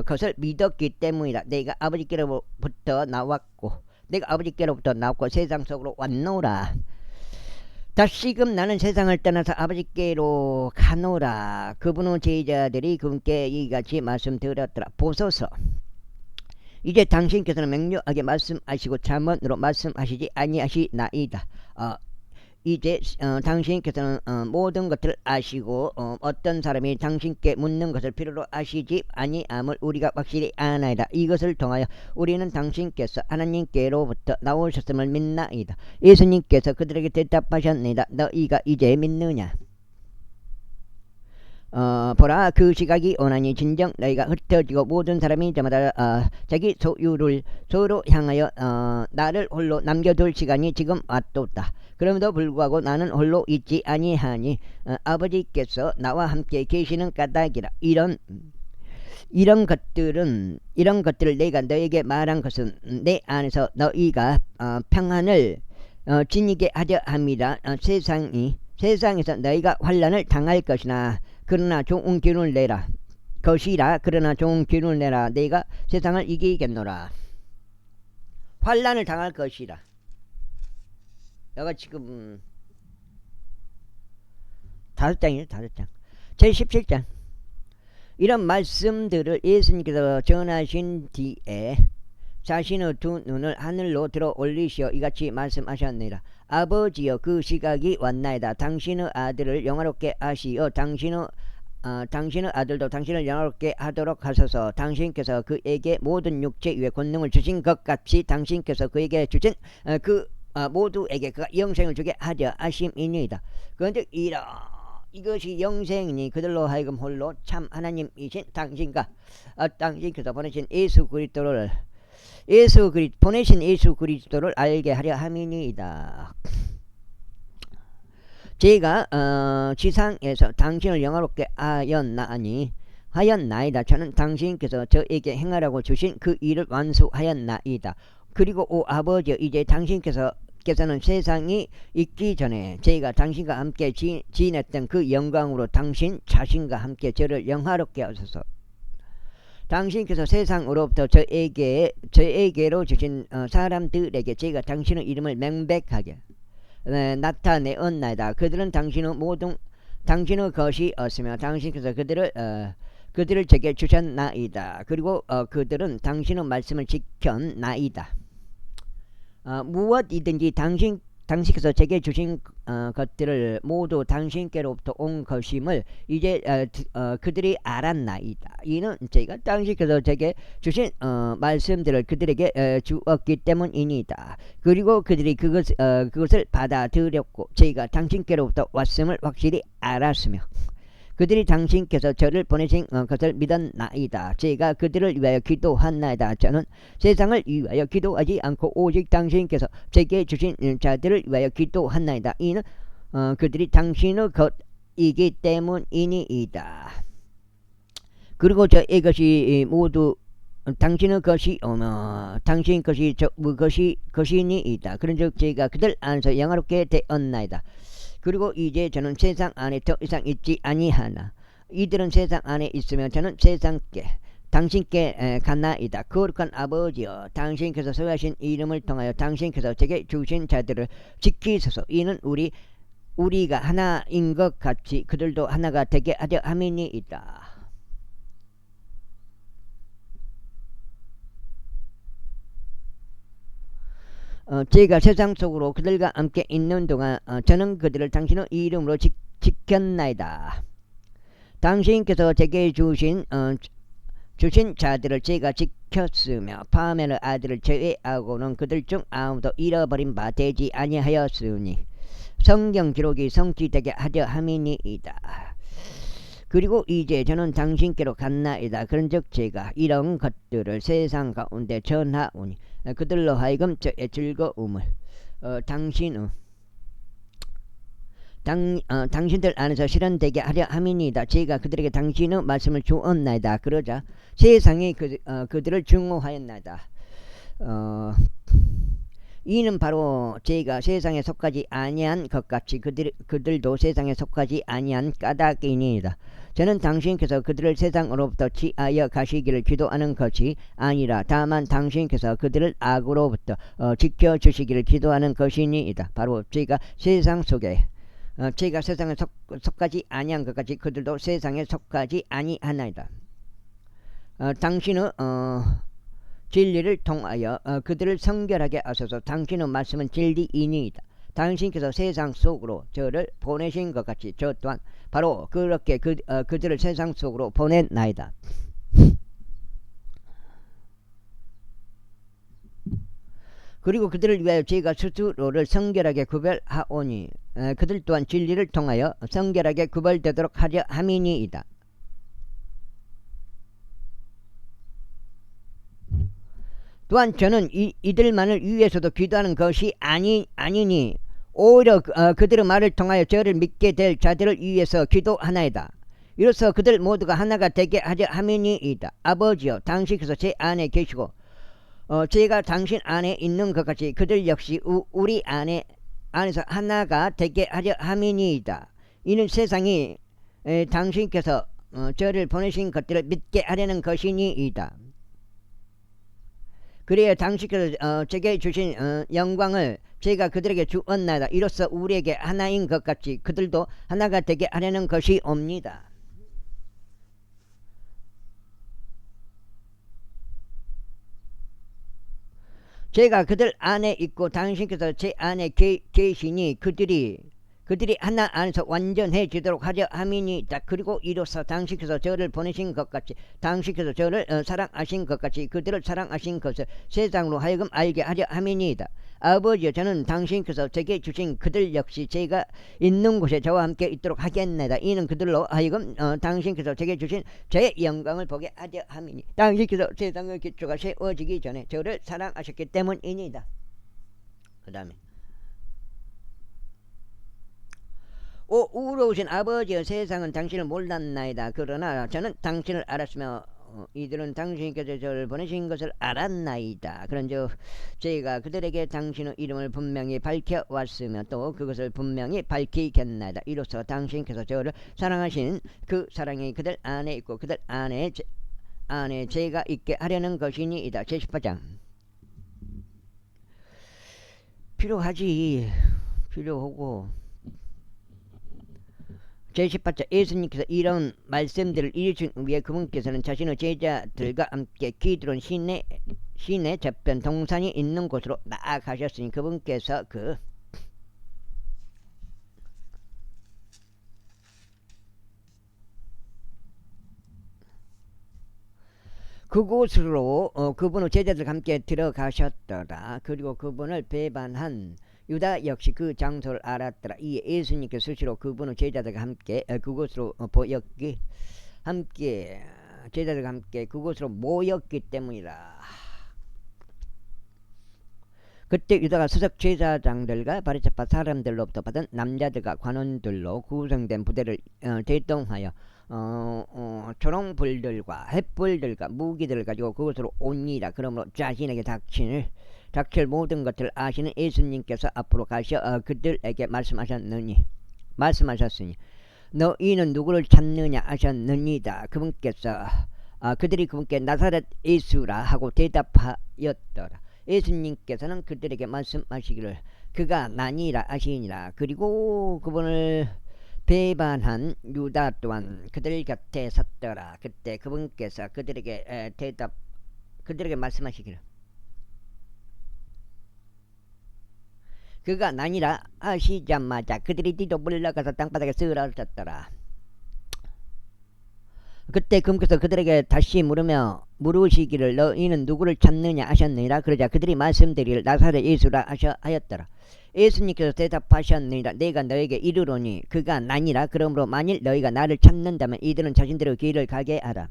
것을 믿었기 때문이라. 내가 아버지께로부터 나왔고 세상 속으로 왔노라. 다시금 나는 세상을 떠나서 아버지께로 가노라. 그분의 제자들이 그분께 이같이 말씀드렸더라. 보소서 이제 당신께서는 명료하게 말씀하시고 잠언으로 말씀하시지 아니하시나이다. 이제 당신께서는 모든 것을 아시고 어떤 사람이 당신께 묻는 것을 필요로 하시지 아니함을 우리가 확실히 아나이다. 이것을 통하여 우리는 당신께서 하나님께로부터 나오셨음을 믿나이다. 예수님께서 그들에게 대답하셨나이다. 너희가 이제 믿느냐? 보라 그 시각이 오나니 진정 너희가 흩어지고 모든 사람이 저마다 자기 소유를 서로 향하여 나를 홀로 남겨둘 시간이 지금 왔도다. 그럼에도 불구하고 나는 홀로 있지 아니하니 아버지께서 나와 함께 계시는 까닭이라. 이런 것들을 내가 너에게 말한 것은 내 안에서 너희가 평안을 지니게 하려 함이라. 세상에서 너희가 환난을 당할 것이나 그러나 좋은 기운을 내라. 내가 세상을 이기겠노라. 환난을 당할 것이라. 내가 지금 5장이에요. 5장 제17장 이런 말씀들을 예수님께서 전하신 뒤에 자신의 두 눈을 하늘로 들어 올리시어 이같이 말씀하셨느니라. 아버지여 그 시각이 왔나이다. 당신의 아들을 영화롭게 하시어 당신의 당신의 아들도 당신을 영화롭게 하도록 하소서. 당신께서 그에게 모든 육체 위에 권능을 주신 것 같이 당신께서 그에게 주신 모두에게 그가 영생을 주게 하려 하심이니이다. 그런데 이것이 영생이니 그들로 하여금 홀로 참 하나님이신 당신께서 보내신 예수 그리스도를 알게 하려 함이니이다. 제가 지상에서 당신을 영화롭게 하였나이다. 저는 당신께서 저에게 행하라고 주신 그 일을 완수하였나이다. 그리고 오 아버지여, 이제 당신께서는 세상이 있기 전에 제가 당신과 함께 지냈던 그 영광으로 당신 자신과 함께 저를 영화롭게 하소서. 당신께서 세상으로부터 저에게로 주신 사람들에게 제가 당신의 이름을 명백하게 나타내었나이다. 그들은 당신의 것이었으며 당신께서 그들을 제게 주셨나이다. 그리고 그들은 당신의 말씀을 지켰나이다. 무엇이든지 당신께서 제게 주신 것들을 모두 당신께로부터 온 것임을 이제 그들이 알았나이다. 이는 제가 당신께서 제게 주신 말씀들을 그들에게 주었기 때문이니다. 그리고 그들이 그것을 받아들였고 제가 당신께로부터 왔음을 확실히 알았으며 그들이 당신께서 저를 보내신 것을 믿었나이다. 제가 그들을 위하여 기도한나이다. 저는 세상을 위하여 기도하지 않고 오직 당신께서 제게 주신 자들을 위하여 기도한나이다. 이는 그들이 당신의 것이기 때문이니이다. 그리고 이것이 모두 당신의 것이오며 당신 것이 것이니이다. 그런즉 제가 그들 안에서 영화롭게 되었나이다. 그리고 이제 저는 세상 안에 더 이상 있지 아니하나 이들은 세상 안에 있으면 저는 당신께 갔나이다. 거룩한 아버지여, 당신께서 서하신 이름을 통하여 당신께서 제게 주신 자들을 지키소서. 이는 우리가 하나인 것 같이 그들도 하나가 되게 하려 함이니이다. 제가 세상 속으로 그들과 함께 있는 동안 저는 그들을 당신의 이름으로 지켰나이다. 당신께서 제게 주신 자들을 제가 지켰으며 파멜의 아들을 제외하고는 그들 중 아무도 잃어버린 바 되지 아니하였으니 성경 기록이 성취되게 하려 함이니이다. 그리고 이제 저는 당신께로 갔나이다. 그런즉 제가 이런 것들을 세상 가운데 전하오니 그들로 하여금 저의 즐거움을 당신들 안에서 실현되게 하려 함이니이다. 제가 그들에게 당신의 말씀을 주었나이다. 그러자 세상이 그들을 증오하였나이다. 이는 바로 제가 세상에 속하지 아니한 것 같이 그들도 세상에 속하지 아니한 까닭이니이다. 저는 당신께서 그들을 세상으로부터 취하여 가시기를 기도하는 것이 아니라 다만 당신께서 그들을 악으로부터 지켜주시기를 기도하는 것이니이다. 바로 제가 세상에 속하지 아니한 것 같이 그들도 세상에 속하지 아니하나이다. 당신의 진리를 통하여 그들을 성결하게 하소서. 당신의 말씀은 진리이니이다. 당신께서 세상 속으로 저를 보내신 것 같이 저 또한 바로 그렇게 그들을 세상 속으로 보냈나이다. 그리고 그들을 위하여 제가 스스로를 성결하게 구별하오니 그들 또한 진리를 통하여 성결하게 구별되도록 하려 함이니이다. 또한 저는 이들만을 위해서도 기도하는 것이 아니니 오히려 그들의 말을 통하여 저를 믿게 될 자들을 위해서 기도하나이다. 이로써 그들 모두가 하나가 되게 하려 함이니이다. 아버지여, 당신께서 제 안에 계시고 제가 당신 안에 있는 것 같이 그들 역시 우리 안에서 하나가 되게 하려 함이니이다. 이는 세상이 당신께서 저를 보내신 것들을 믿게 하려는 것이니이다. 그래야 당신께서 제게 주신 영광을 제가 그들에게 주었나이다. 이로써 우리에게 하나인 것 같이 그들도 하나가 되게 하려는 것이옵니다. 제가 그들 안에 있고 당신께서 제 안에 계시니 그들이 그들이 하나 안에서 완전해지도록 하려 함이니이다. 그리고 이로써 당신께서 저를 보내신 것 같이 당신께서 저를 사랑하신 것 같이 그들을 사랑하신 것을 세상으로 하여금 알게 하려 함이니이다. 아버지여, 저는 당신께서 제게 주신 그들 역시 제가 있는 곳에 저와 함께 있도록 하겠나이다. 이는 그들로 하여금 당신께서 제게 주신 저의 영광을 보게 하려 함이니 당신께서 세상의 기초가 세워지기 전에 저를 사랑하셨기 때문이니이다. 그 다음에 오 우로우신 아버지여, 세상은 당신을 몰랐나이다. 그러나 저는 당신을 알았으며 이들은 당신께서 저를 보내신 것을 알았나이다. 그런즉 제가 그들에게 당신의 이름을 분명히 밝혀왔으며 또 그것을 분명히 밝히겠나이다. 이로써 당신께서 저를 사랑하신 그 사랑이 그들 안에 있고 그들 안에 제가 있게 하려는 것이니이다. 제18장 필요하고 제18장 예수님께서 이런 말씀들을 이루신 위에 그분께서는 자신의 제자들과 함께 기드론 시내 저편 동산이 있는 곳으로 나아가셨으니 그분께서 그곳으로 그분의 제자들과 함께 들어가셨더라. 그리고 그분을 배반한 유다 역시 그 장소를 알았더라. 이에 예수님께서 스스로 그분의 제자들과 함께 그곳으로 제자들과 함께 그곳으로 모였기 때문이라. 그때 유다가 수석 제사장들과 바리새파 사람들로부터 받은 남자들과 관원들로 구성된 부대를 대동하여 초롱불들과 횃불들과 무기들을 가지고 그곳으로 오니라. 그러므로 자신에게 닥칠 모든 것을 아시는 예수님께서 앞으로 가셔 그들에게 말씀하셨으니 너희는 누구를 찾느냐 하셨느니다. 그들이 그분께 나사렛 예수라 하고 대답하였더라. 예수님께서는 그들에게 말씀하시기를 그가 나니라 하시니라. 그리고 그분을 배반한 유다 또한 그들 곁에 섰더라. 그때 그분께서 그들에게 말씀하시기를 그가 나니라 하시자마자 그들이 뒤로 물러가서 땅바닥에 쓰러졌더라. 그때 그분께서 그들에게 다시 물으시기를 너희는 누구를 찾느냐 하셨느니라. 그러자 그들이 말씀드리기를 나사렛 예수라 하였더라. 예수님께서 대답하셨느니라. 내가 너에게 이르노니 그가 나니라. 그러므로 만일 너희가 나를 찾는다면 이들은 자신들의 길을 가게 하라.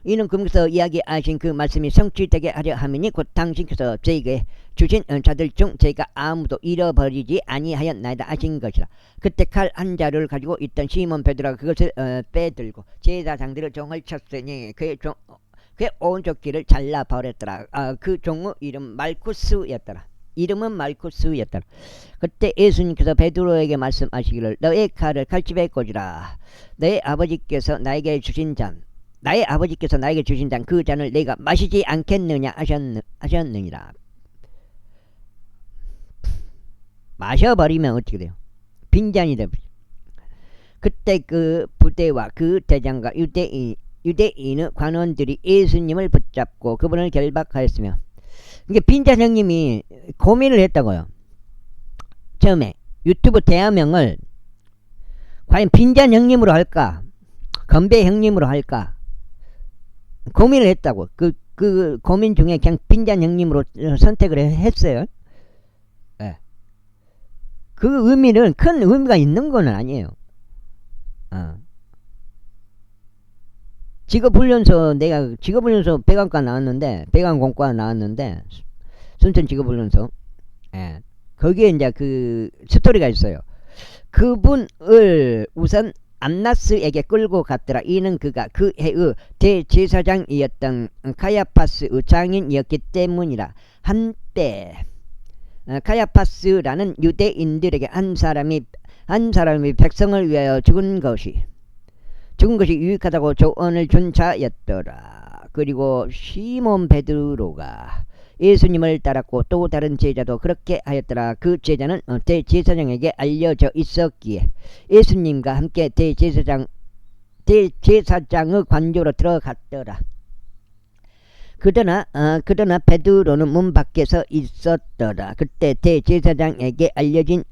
이는 그분께서 이야기하신 그 말씀이 성취되게 하려 함이니 곧 당신께서 저에게 주신 자들 중 제가 아무도 잃어버리지 아니하였나이다 하신 것이라. 그때 칼 한 자루를 가지고 있던 시몬 베드로가 그것을 빼들고 제사장들의 종을 쳤으니 그의 오른쪽 귀를 잘라버렸더라. 그 종의 이름은 말쿠스였더라. 그때 예수님께서 베드로에게 말씀하시기를 너의 칼을 칼집에 꽂으라. 나의 아버지께서 나에게 주신 잔 그 잔을 내가 마시지 않겠느냐 하셨느니라. 마셔버리면 어떻게 돼요? 빈잔이 되죠. 그때 그 부대와 그 대장과 유대인의 관원들이 예수님을 붙잡고 그분을 결박하였으며 이게 빈잔 형님이 고민을 했다고요. 처음에 유튜브 대화명을 과연 빈잔 형님으로 할까 건배 형님으로 할까 고민을 했다고. 그 고민 중에 그냥 빈잔 형님으로 선택을 했어요. 네. 그 의미는 큰 의미가 있는 건 아니에요. 내가 직업훈련소 배관과 나왔는데 배관공과 나왔는데 순천 직업훈련소. 예. 거기에 이제 그 스토리가 있어요. 그분을 우선 안나스에게 끌고 갔더라. 이는 그가 그 해의 대제사장이었던 카야파스의 장인이었기 때문이라. 한때 카야파스라는 유대인들에게 한 사람이 백성을 위하여 죽은 것이 유익하다고 조언을 준 자였더라. 그리고 시몬 베드로가 예수님을 따랐고 또 다른 제자도 그렇게 하였더라. 그 제자는 대제사장에게 알려져 있었기에 예수님과 함께 대제사장의 관조로 들어갔더라. 그러나 베드로는 문 밖에서 있었더라. 그때 대제사장에게 알려진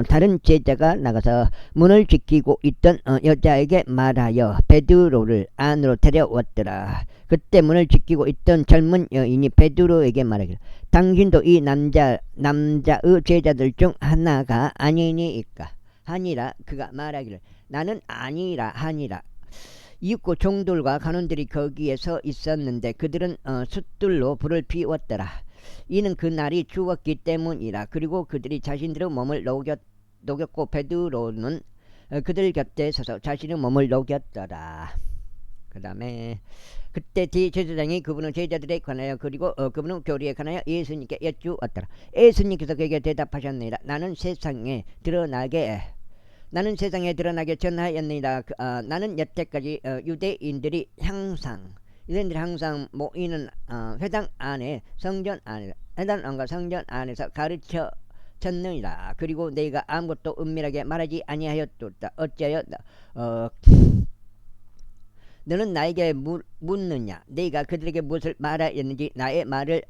다른 제자가 나가서 문을 지키고 있던 여자에게 말하여 베드로를 안으로 데려왔더라. 그때 문을 지키고 있던 젊은 여인이 베드로에게 말하기를 당신도 이 남자의 제자들 중 하나가 아니니이까 하니라. 그가 말하기를 나는 아니라 하니라. 이윽고 종들과 간원들이 거기에 서 있었는데 그들은 숫들로 불을 피웠더라. 이는 그 날이 추웠기 때문이라. 그리고 그들이 자신들의 몸을 녹였고 베드로는 그들 곁에 서서 자신의 몸을 녹였더라. 그 다음에 그때 대제사장이 그분은 제자들에 관하여 그리고 그분은 교리에 관하여 예수님께 여쭈었더라. 예수님께서 그에게 대답하셨느니라. 나는 세상에 드러나게 전하였느니라. 나는 여태까지 유대인들이 항상 모이는 회당 안에 성전 안에서 가르쳐 졌느니라. 그리고 내가 아무것도 은밀하게 말하지 아니하였도다. 어찌하여 너는 나에게 묻느냐? 내가 그들에게 무엇을 말하였는지 나의 말을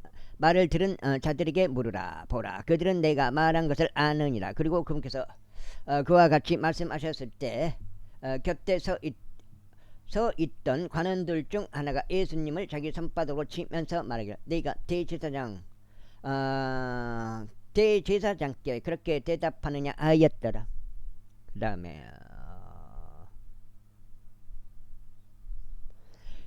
들은 자들에게 물으라. 보라, 그들은 내가 말한 것을 아느니라. 그리고 그분께서 그와 같이 말씀하셨을 때 곁에 서 있던 관원들 중 하나가 예수님을 자기 손바닥으로 치면서 말하기를 내가 대제사장께 그렇게 대답하느냐 하였더라. 그 다음에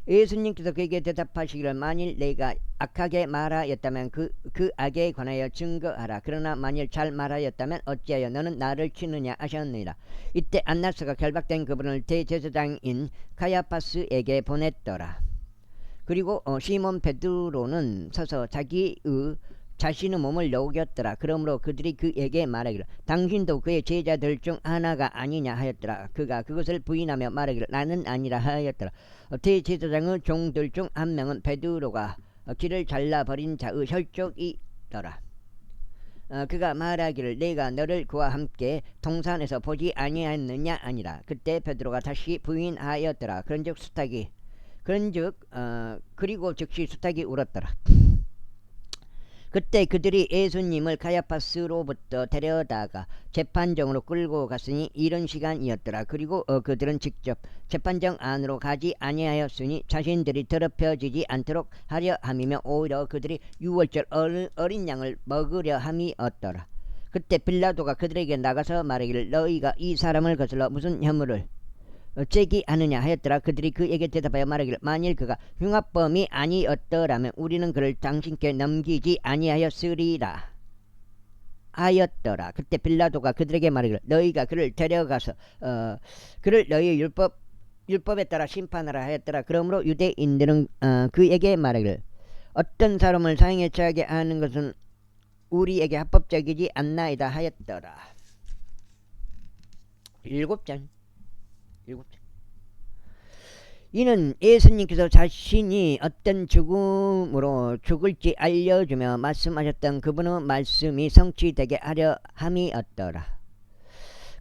예수님께서 그에게 대답하시기를 만일 내가 악하게 말하였다면 그 악에 관하여 증거하라. 그러나 만일 잘 말하였다면 어찌하여 너는 나를 치느냐 하셨느니라. 이때 안나스가 결박된 그분을 대제사장인 가야파스에게 보냈더라. 그리고 시몬 베드로는 서서 자신의 몸을 녹였더라. 그러므로 그들이 그에게 말하기를 당신도 그의 제자들 중 하나가 아니냐 하였더라. 그가 그것을 부인하며 말하기를 나는 아니라 하였더라. 대제사장의 종들 중 한 명은 베드로가 길을 잘라버린 자의 혈족이더라. 그가 말하기를 내가 너를 그와 함께 동산에서 보지 아니하였느냐 아니라. 그때 베드로가 다시 부인하였더라. 그리고 즉시 수탉이 울었더라. 그때 그들이 예수님을 가야파스로부터 데려다가 재판정으로 끌고 갔으니 이른 시간이었더라. 그리고 그들은 직접 재판정 안으로 가지 아니하였으니 자신들이 더럽혀지지 않도록 하려 함이며 오히려 그들이 유월절 어린 양을 먹으려 함이었더라. 그때 빌라도가 그들에게 나가서 말하기를 너희가 이 사람을 거슬러 무슨 혐의를 제기하느냐 하였더라. 그들이 그에게 대답하여 말하기를 만일 그가 흉악범이 아니었더라면 우리는 그를 당신께 넘기지 아니하였으리라 하였더라. 그때 빌라도가 그들에게 말하기를 너희가 그를 데려가서 그를 너희 율법에 따라 심판하라 하였더라. 그러므로 유대인들은 그에게 말하기를 어떤 사람을 사형에 처하게 하는 것은 우리에게 합법적이지 않나이다 하였더라. 7장 이는 예수님께서 자신이 어떤 죽음으로 죽을지 알려주며 말씀하셨던 그분의 말씀이 성취되게 하려 함이었더라.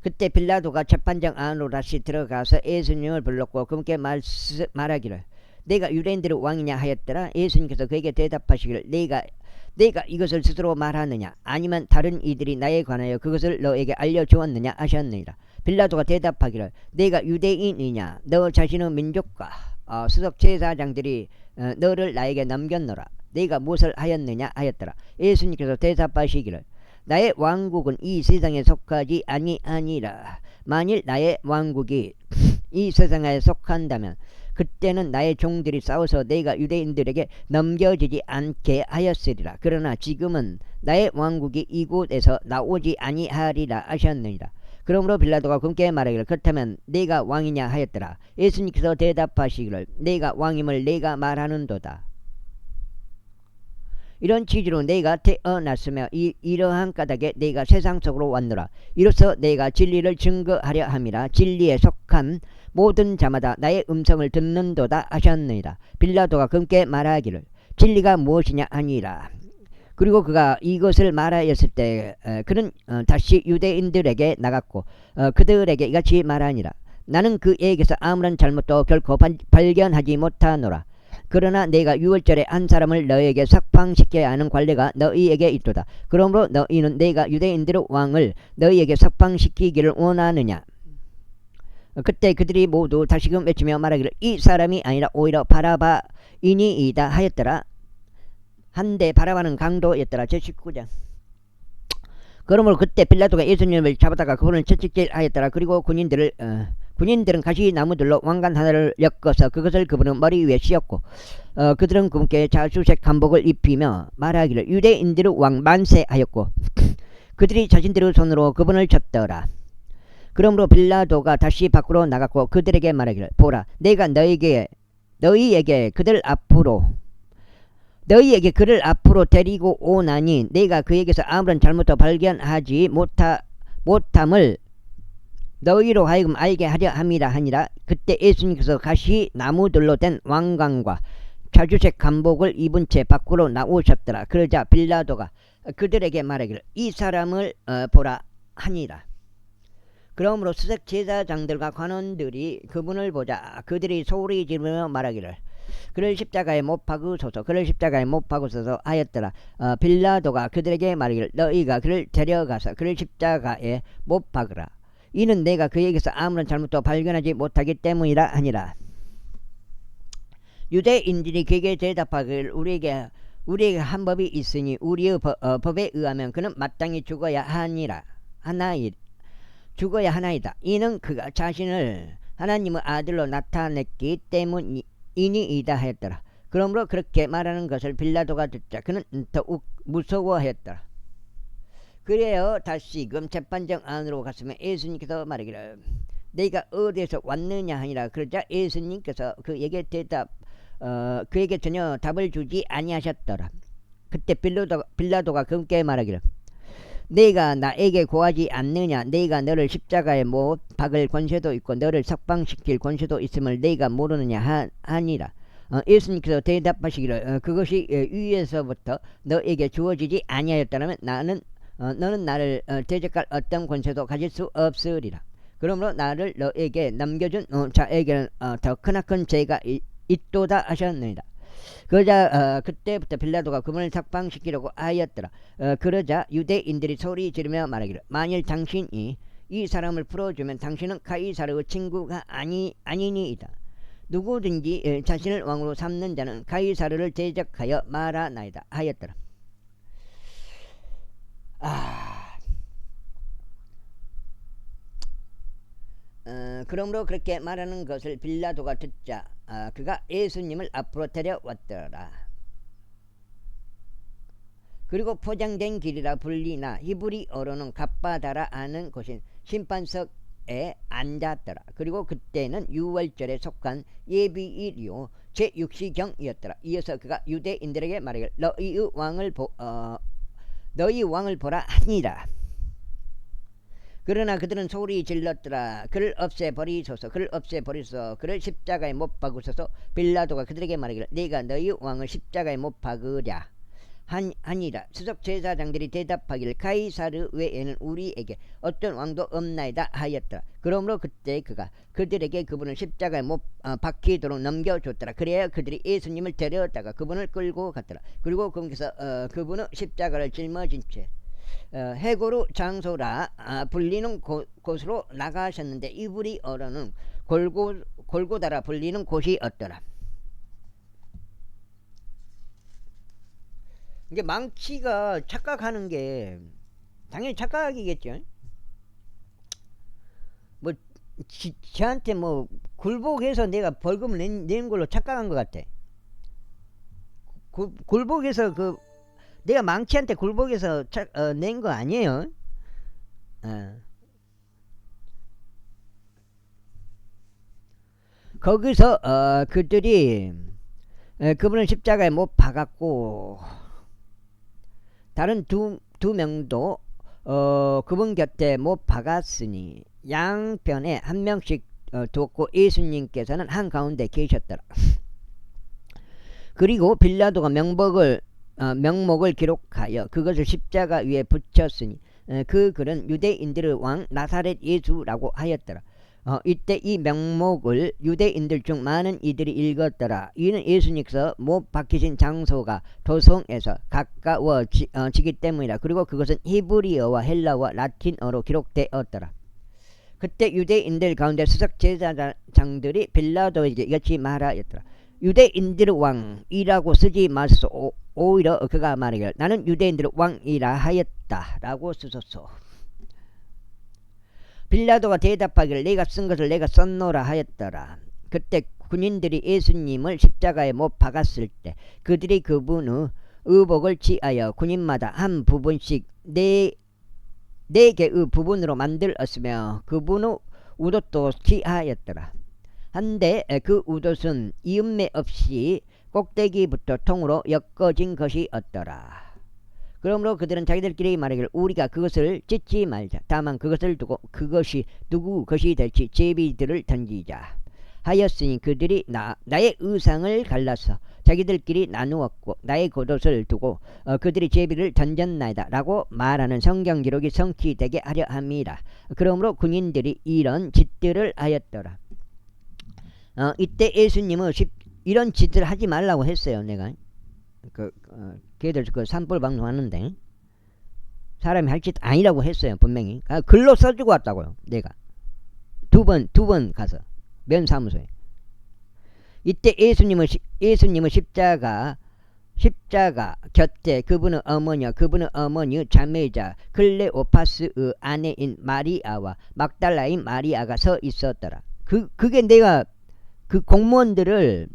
그때 빌라도가 재판정 안으로 다시 들어가서 예수님을 불렀고 그분께 말하기를 내가 유대인들의 왕이냐 하였더라. 예수님께서 그에게 대답하시기를 내가 이것을 스스로 말하느냐 아니면 다른 이들이 나에 관하여 그것을 너에게 알려주었느냐 하셨느니라. 빌라도가 대답하기를 내가 유대인이냐 너 자신의 민족과 수석 제사장들이 너를 나에게 넘겼노라. 내가 무엇을 하였느냐 하였더라. 예수님께서 대답하시기를 나의 왕국은 이 세상에 속하지 아니하니라. 만일 나의 왕국이 이 세상에 속한다면 그때는 나의 종들이 싸워서 내가 유대인들에게 넘겨지지 않게 하였으리라. 그러나 지금은 나의 왕국이 이곳에서 나오지 아니하리라 하셨느니라. 그러므로 빌라도가 그분께 말하기를 그렇다면 내가 왕이냐 하였더라. 예수님께서 대답하시기를 내가 왕임을 내가 말하는도다. 이런 취지로 내가 태어났으며 이러한 까닭에 내가 세상 속으로 왔노라. 이로써 내가 진리를 증거하려 함이라. 진리에 속한 모든 자마다 나의 음성을 듣는도다 하셨느니라. 빌라도가 그분께 말하기를 진리가 무엇이냐 하니라. 그리고 그가 이것을 말하였을 때 그는 다시 유대인들에게 나갔고 그들에게 이같이 말하니라. 나는 그에게서 아무런 잘못도 결코 발견하지 못하노라. 그러나 내가 유월절에 한 사람을 너희에게 석방시켜야 하는 관례가 너희에게 있도다. 그러므로 너희는 내가 유대인들의 왕을 너희에게 석방시키기를 원하느냐. 그때 그들이 모두 다시금 외치며 말하기를 이 사람이 아니라 오히려 바라바이니이다 하였더라. 한데 바라바는 강도였더라. 제19장. 그러므로 그때 빌라도가 예수님을 잡아다가 그분을 채찍질하였더라. 그리고 군인들은 가시나무들로 왕관 하나를 엮어서 그것을 그분의 머리 위에 씌웠고 그들은 그분께 자주색 한복을 입히며 말하기를 유대인들의 왕 만세하였고 그들이 자신들의 손으로 그분을 쳤더라. 그러므로 빌라도가 다시 밖으로 나갔고 그들에게 말하기를 보라 내가 너희에게 그를 앞으로 데리고 오나니 내가 그에게서 아무런 잘못도 발견하지 못함을 너희로 하여금 알게 하려 함이라 하니라. 그때 예수님께서 가시나무들로 된 왕관과 자주색 간복을 입은 채 밖으로 나오셨더라. 그러자 빌라도가 그들에게 말하기를 이 사람을 보라 하니라. 그러므로 수색 제사장들과 관원들이 그분을 보자 그들이 소리 지르며 말하기를 그를 십자가에 못 박으소서 그를 십자가에 못 박으소서 하였더라. 빌라도가 그들에게 말하기를 너희가 그를 데려가서 그를 십자가에 못 박으라. 이는 내가 그에게서 아무런 잘못도 발견하지 못하기 때문이라 하니라. 유대인들이 그에게 대답하기를 우리에게 한 법이 있으니 우리의 법에 의하면 그는 마땅히 죽어야 하나이다. 이는 그가 자신을 하나님의 아들로 나타냈기 때문이니이다 하였더라. 그러므로 그렇게 말하는 것을 빌라도가 듣자 그는 더욱 무서워하였더라. 그래요 다시금 재판정 안으로 갔으면 예수님께서 말하기를 내가 어디에서 왔느냐 하니라. 그러자 예수님께서 그에게 그에게 전혀 답을 주지 아니하셨더라. 그때 빌라도가 그분께 말하기를 내가 나에게 고하지 않느냐. 내가 너를 십자가에 못 박을 권세도 있고 너를 석방시킬 권세도 있음을 내가 모르느냐 하니라. 예수님께서 대답하시기를 그것이 위에서부터 너에게 주어지지 아니하였다면 너는 나를 대적할 어떤 권세도 가질 수 없으리라. 그러므로 나를 너에게 남겨준 자에게는 더 크나큰 죄가 있도다 하셨느니라. 그러자 그때부터 빌라도가 그분을 석방시키려고 하였더라. 그러자 유대인들이 소리 지르며 말하기를 만일 당신이 이 사람을 풀어주면 당신은 가이사르의 친구가 아니니이다. 누구든지 자신을 왕으로 삼는 자는 가이사르를 대적하여 말하나이다 하였더라. 그러므로 그렇게 말하는 것을 빌라도가 듣자 그가 예수님을 앞으로 데려왔더라. 그리고 포장된 길이라 불리나 히브리어로는 갑바다라 하는 곳인 심판석에 앉았더라. 그리고 그때는 유월절에 속한 예비일이요 제6시경이었더라. 이어서 그가 유대인들에게 말하기를 너희 왕을 보라 하니라. 그러나 그들은 소리 질렀더라. 그를 없애버리소서 그를 십자가에 못 박으소서. 빌라도가 그들에게 말하기를 내가 너희 왕을 십자가에 못 박으랴 하니라. 수석 제사장들이 대답하기를 가이사르 외에는 우리에게 어떤 왕도 없나이다 하였더라. 그러므로 그때 그가 그들에게 그분을 십자가에 못 박히도록 넘겨줬더라. 그래야 그들이 예수님을 데려다가 그분을 끌고 갔더라. 그리고 그분께서 그분의 십자가를 짊어진 채 해고루 장소라 불리는 곳으로 나가셨는데 이브리어로는 골고다라 불리는 곳이었더라. 이게 망치가 착각하는 게 당연히 착각이겠죠. 뭐 저한테 뭐 굴복해서 내가 벌금을 낸 걸로 착각한 것 같아. 굴복해서 내가 망치한테 굴복해서 낸 거 아니에요. 거기서 그들이 그분을 십자가에 못 박았고 다른 두 명도 그분 곁에 못 박았으니 양편에 한 명씩 두었고 예수님께서는 한가운데 계셨더라. 그리고 빌라도가 명목을 기록하여 그것을 십자가 위에 붙였으니 그 글은 유대인들의 왕 나사렛 예수라고 하였더라. 이때 이 명목을 유대인들 중 많은 이들이 읽었더라. 이는 예수님께서 못 박히신 장소가 도성에서 가까워지기 때문이라. 그리고 그것은 히브리어와 헬라와 라틴어로 기록되었더라. 그때 유대인들 가운데 수석 제사장들이 빌라도에게 이같이 말하였더라. 유대인들의 왕이라고 쓰지 마소서. 오히려 그가 말하기를 나는 유대인들의 왕이라 하였다 라고 쓰소서. 빌라도가 대답하기를 내가 쓴 것을 내가 썼노라 하였더라. 그때 군인들이 예수님을 십자가에 못 박았을 때 그들이 그분의 의복을 취하여 군인마다 한 부분씩 네 개의 부분으로 만들었으며 그분의 웃옷도 취하였더라. 한데 그 웃옷은 이음매 없이 꼭대기부터 통으로 엮어진 것이었더라. 그러므로 그들은 자기들끼리 말하기를 우리가 그것을 찢지 말자. 다만 그것을 두고 그것이 누구 것이 될지 제비들을 던지자 하였으니 그들이 나의 의상을 갈라서 자기들끼리 나누었고 나의 겉옷을 두고 그들이 제비를 던졌나이다 라고 말하는 성경 기록이 성취되게 하려 함이라. 그러므로 군인들이 이런 짓들을 하였더라. 이때 예수님은 이런 짓을 하지 말라고 했어요. 내가 걔들 그 산불 방송하는데 사람이 할 짓 아니라고 했어요. 분명히 글로 써주고 왔다고요. 내가 두 번 가서 면사무소에. 이때 예수님은 십자가 곁에 그분의 어머니의 자매이자 클레오파스의 아내인 마리아와 막달라인 마리아가 서 있었더라. 그게 내가 그 공무원들을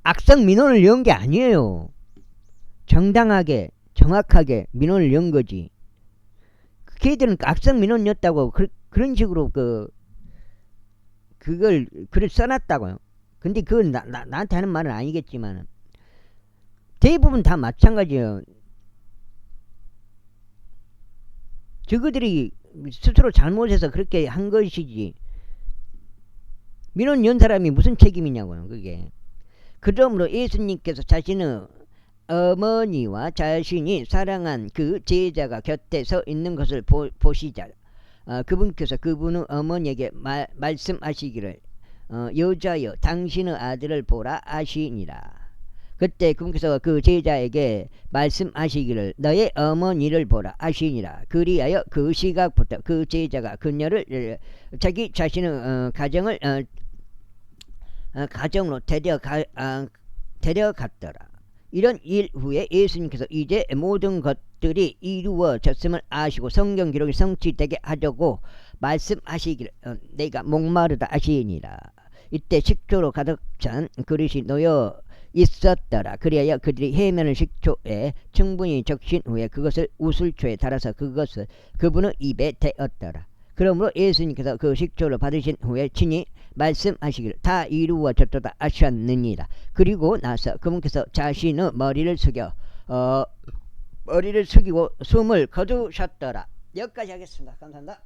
악성 민원을 연 게 아니에요. 정당하게 정확하게 민원을 연 거지. 걔들은 악성 민원이었다고 그런 식으로 그걸 글을 써놨다고요. 근데 그건 나한테 하는 말은 아니겠지만 대부분 다 마찬가지예요. 저그들이 스스로 잘못해서 그렇게 한 것이지 민원 연 사람이 무슨 책임이냐고요. 그게. 그러므로 예수님께서 자신의 어머니와 자신이 사랑한 그 제자가 곁에 서 있는 것을 보시자 그분께서 그분의 어머니에게 말씀하시기를 여자여 당신의 아들을 보라 하시니라. 그때 그분께서 그 제자에게 말씀하시기를 너의 어머니를 보라 하시니라. 그리하여 그 시각부터 그 제자가 그녀를 자기 자신의 가정으로 데려갔더라. 이런 일 후에 예수님께서 이제 모든 것들이 이루어졌음을 아시고 성경 기록이 성취되게 하려고 말씀하시기를 내가 목마르다 하시니라. 이때 식초로 가득 찬 그릇이 놓여 있었더라. 그리하여 그들이 해면을 식초에 충분히 적신 후에 그것을 우슬초에 달아서 그것을 그분의 입에 대었더라. 그러므로 예수님께서 그 식초를 받으신 후에 친히 말씀하시기를 다 이루어졌도다 하셨느니라. 그리고 나서 그분께서 자신의 머리를 숙이고 숨을 거두셨더라. 여기까지 하겠습니다. 감사합니다.